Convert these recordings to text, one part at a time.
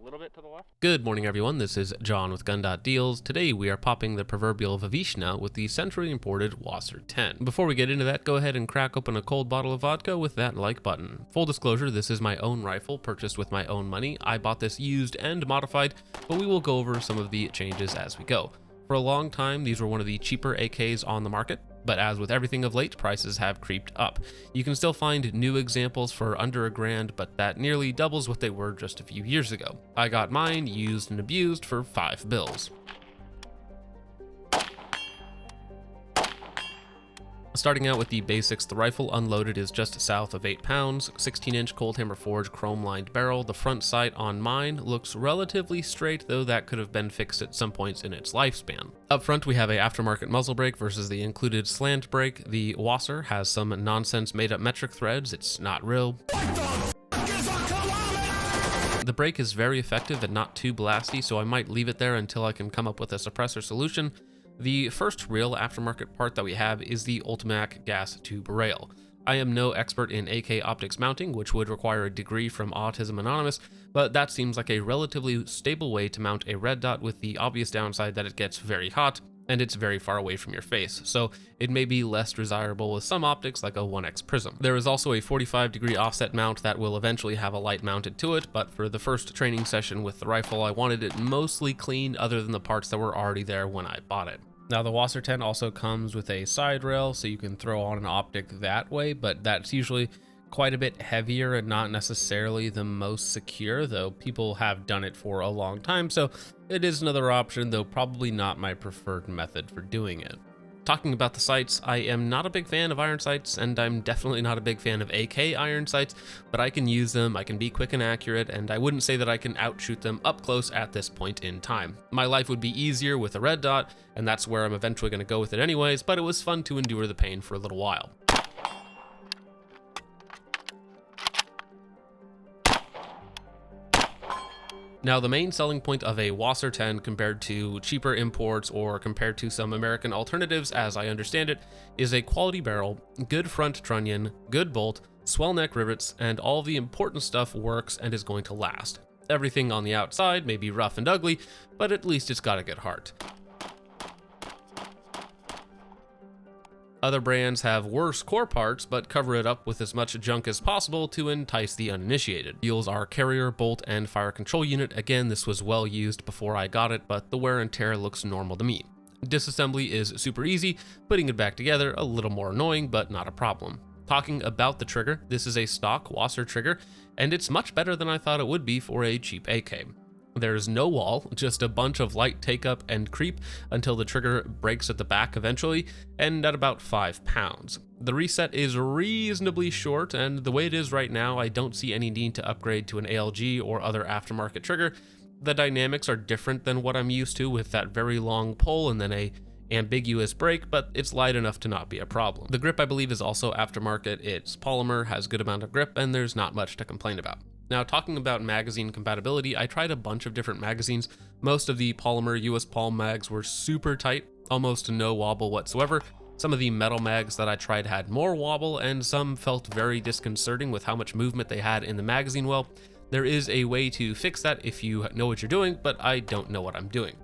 little bit to the left. Good morning, everyone. This is John with Gun.Deals. Today we are popping the proverbial Vavishna with the centrally imported WASR 10. Before we get into that, go ahead and crack open a cold bottle of vodka with that like button. Full disclosure, this is my own rifle, purchased with my own money. I bought this used and modified, but we will go over some of the changes as we go. For a long time, these were one of the cheaper AKs on the market, but as with everything of late, prices have creeped up. You can still find new examples for under $1,000, but that nearly doubles what they were just a few years ago. I got mine used and abused for $5. Starting out with the basics, the rifle unloaded is just south of 8 pounds, 16-inch cold hammer forged chrome-lined barrel. The front sight on mine looks relatively straight, though that could have been fixed at some points in its lifespan. Up front, we have a aftermarket muzzle brake versus the included slant brake. The WASR has some nonsense made-up metric threads. It's not real. The brake is very effective and not too blasty, so I might leave it there until I can come up with a suppressor solution. The first real aftermarket part that we have is the Ultimac gas tube rail. I am no expert in AK optics mounting, which would require a degree from Autism Anonymous, but that seems like a relatively stable way to mount a red dot, with the obvious downside that it gets very hot and it's very far away from your face, so it may be less desirable with some optics like a 1x prism. There is also a 45-degree offset mount that will eventually have a light mounted to it, but for the first training session with the rifle, I wanted it mostly clean other than the parts that were already there when I bought it. Now, the WASR 10 also comes with a side rail, so you can throw on an optic that way, but that's usually quite a bit heavier and not necessarily the most secure, though people have done it for a long time, so it is another option, though probably not my preferred method for doing it. Talking about the sights, I am not a big fan of iron sights, and I'm definitely not a big fan of AK iron sights, but I can use them, I can be quick and accurate, and I wouldn't say that I can outshoot them up close at this point in time. My life would be easier with a red dot, and that's where I'm eventually going to go with it anyways, but it was fun to endure the pain for a little while. Now, the main selling point of a WASR 10 compared to cheaper imports or compared to some American alternatives, as I understand it, is a quality barrel, good front trunnion, good bolt, swell neck rivets, and all the important stuff works and is going to last. Everything on the outside may be rough and ugly, but at least it's got a good heart. Other brands have worse core parts, but cover it up with as much junk as possible to entice the uninitiated. Wheels are carrier, bolt, and fire control unit. Again, this was well used before I got it, but the wear and tear looks normal to me. Disassembly is super easy, putting it back together a little more annoying, but not a problem. Talking about the trigger, this is a stock WASR trigger, and it's much better than I thought it would be for a cheap AK. There's no wall, just a bunch of light take up and creep until the trigger breaks at the back eventually, and at about 5 pounds. The reset is reasonably short, and the way it is right now, I don't see any need to upgrade to an ALG or other aftermarket trigger. The dynamics are different than what I'm used to, with that very long pull and then a ambiguous break, but it's light enough to not be a problem. The grip, I believe, is also aftermarket. It's polymer, has good amount of grip, and there's not much to complain about. Now, talking about magazine compatibility, I tried a bunch of different magazines. Most of the polymer US Palm mags were super tight, almost no wobble whatsoever. Some of the metal mags that I tried had more wobble, and some felt very disconcerting with how much movement they had in the magazine well. There is a way to fix that if you know what you're doing, but I don't know what I'm doing.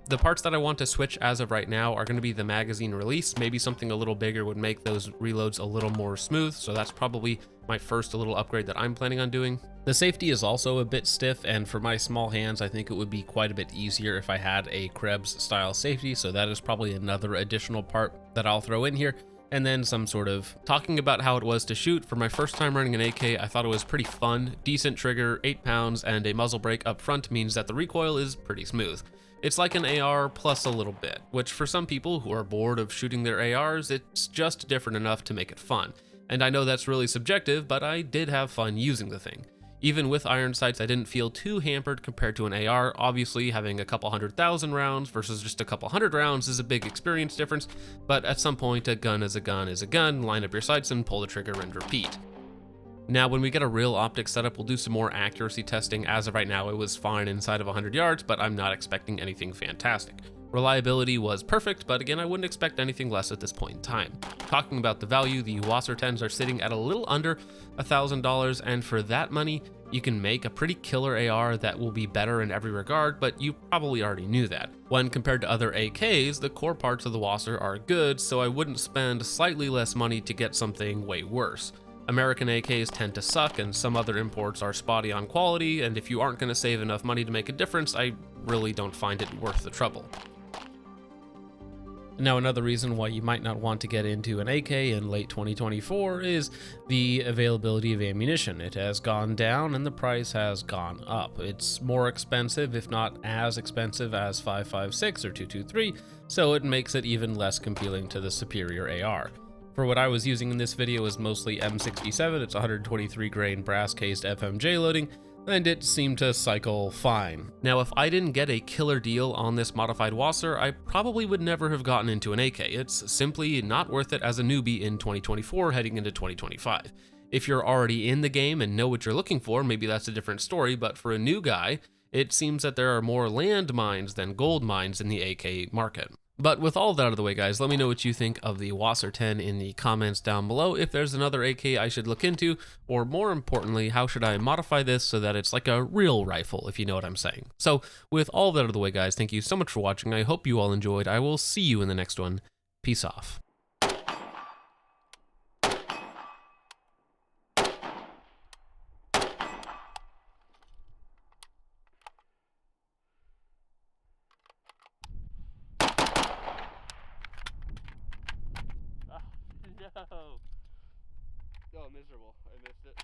The parts that I want to switch as of right now are going to be the magazine release. Maybe something a little bigger would make those reloads a little more smooth, so that's probably my first little upgrade that I'm planning on doing. The safety is also a bit stiff, and for my small hands, I think it would be quite a bit easier if I had a Krebs style safety, so that is probably another additional part that I'll throw in here. And then some sort of talking about how it was to shoot. For my first time running an AK, I thought it was pretty fun. Decent trigger, 8 pounds, and a muzzle brake up front means that the recoil is pretty smooth. It's like an AR plus a little bit, which for some people who are bored of shooting their ARs, it's just different enough to make it fun. And I know that's really subjective, but I did have fun using the thing. Even with iron sights, I didn't feel too hampered compared to an AR. Obviously, having a couple 100,000 rounds versus just a couple 100 rounds is a big experience difference, but at some point, a gun is a gun is a gun. Line up your sights and pull the trigger and repeat. Now, when we get a real optics setup, we'll do some more accuracy testing. As of right now, it was fine inside of 100 yards, but I'm not expecting anything fantastic. Reliability was perfect, but again, I wouldn't expect anything less at this point in time. Talking about the value, the WASR 10s are sitting at a little under $1,000, and for that money, You can make a pretty killer AR that will be better in every regard, but you probably already knew that. When compared to other AKs, the core parts of the WASR are good, so I wouldn't spend slightly less money to get something way worse. American AKs tend to suck, and some other imports are spotty on quality, and if you aren't going to save enough money to make a difference, I really don't find it worth the trouble. Now, another reason why you might not want to get into an AK in late 2024 is the availability of ammunition. It has gone down and the price has gone up. It's more expensive, if not as expensive as 5.56 or 223, so it makes it even less appealing to the superior AR. For what I was using in this video is mostly M67, it's 123 grain brass cased FMJ loading, and it seemed to cycle fine. Now, if I didn't get a killer deal on this modified WASR, I probably would never have gotten into an AK. It's simply not worth it as a newbie in 2024 heading into 2025. If you're already in the game and know what you're looking for, maybe that's a different story, but for a new guy, it seems that there are more landmines than gold mines in the AK market. But with all of that out of the way, guys, let me know what you think of the WASR 10 in the comments down below, if there's another AK I should look into, or more importantly, how should I modify this so that it's like a real rifle, if you know what I'm saying. So with all of that out of the way, guys, thank you so much for watching. I hope you all enjoyed. I will see you in the next one. Peace off. No. Oh, miserable. I missed it.